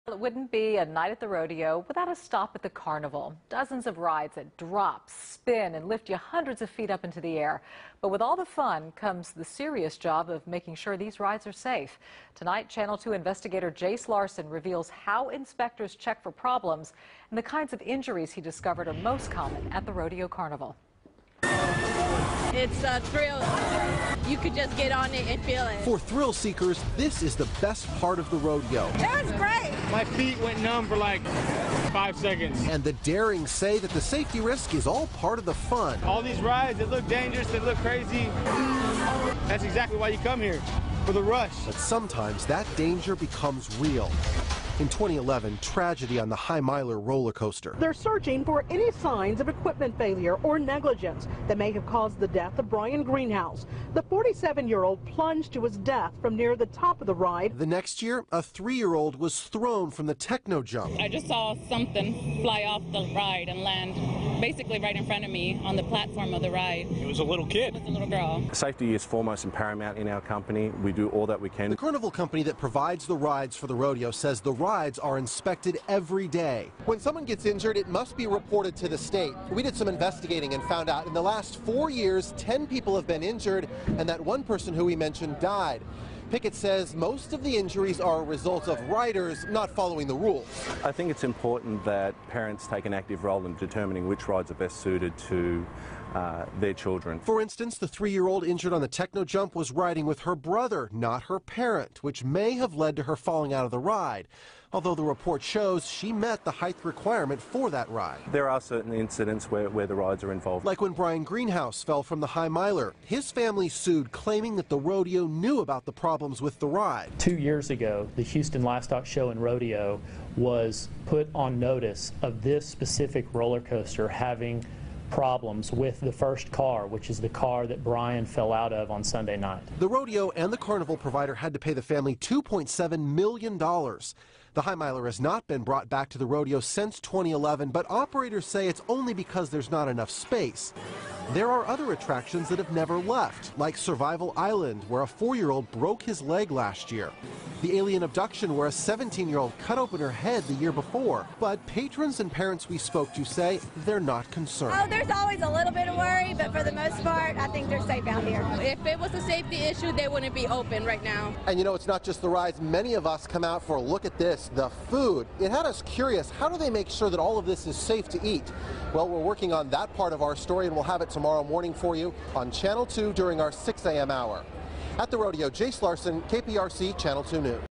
It wouldn't be a night at the rodeo without a stop at the carnival. Dozens of rides that drop, spin, and lift you hundreds of feet up into the air. But with all the fun comes the serious job of making sure these rides are safe. Tonight, Channel 2 investigator Jace Larson reveals how inspectors check for problems and the kinds of injuries he discovered are most common at the rodeo carnival. It's a thrill. You could just get on it and feel it. For thrill seekers, this is the best part of the rodeo. It was great. My feet went numb for like 5 seconds. And the daring say that the safety risk is all part of the fun. All these rides, they look dangerous, they look crazy. That's exactly why you come here, for the rush. But sometimes that danger becomes real. In 2011, tragedy on the High Miler roller coaster. They're searching for any signs of equipment failure or negligence that may have caused the death of Brian Greenhouse. The 47-year-old plunged to his death from near the top of the ride. The next year, a 3-year-old was thrown from the techno jump. I just saw something fly off the ride and land basically right in front of me on the platform of the ride. It was a little kid. It was a little girl. Safety is foremost and paramount in our company. We do all that we can. The carnival company that provides the rides for the rodeo says the rides are inspected every day. When someone gets injured, it must be reported to the state. We did some investigating and found out in the last 4 years, 10 people have been injured, and that one person who we mentioned died. Pickett says most of the injuries are a result of riders not following the rules. I think it's important that parents take an active role in determining which rides are best suited to their children. For instance, the 3-year-old injured on the techno jump was riding with her brother, not her parent, which may have led to her falling out of the ride. Although the report shows she met the height requirement for that ride. There are certain incidents where the rides are involved. Like when Brian Greenhouse fell from the High Miler. His family sued, claiming that the rodeo knew about the problems with the ride. 2 years ago, the Houston Livestock Show and Rodeo was put on notice of this specific roller coaster having problems with the first car, which is the car that Brian fell out of on Sunday night. The rodeo and the carnival provider had to pay the family $2.7 million. The High Miler has not been brought back to the rodeo since 2011, but operators say it's only because there's not enough space. There are other attractions that have never left, like Survival Island, where a 4-year-old broke his leg last year. The Alien Abduction, where a 17-year-old cut open her head the year before. But patrons and parents we spoke to say they're not concerned. Oh, there's always a little bit of worry, but for the most part, I think they're safe out here. If it was a safety issue, they wouldn't be open right now. And you know, it's not just the rides. Many of us come out for a look at this, the food. It had us curious, how do they make sure that all of this is safe to eat? Well, we're working on that part of our story, and we'll have it tomorrow morning for you on Channel 2 during our 6 a.m. hour. At the rodeo, Jace Larson, KPRC Channel 2 News.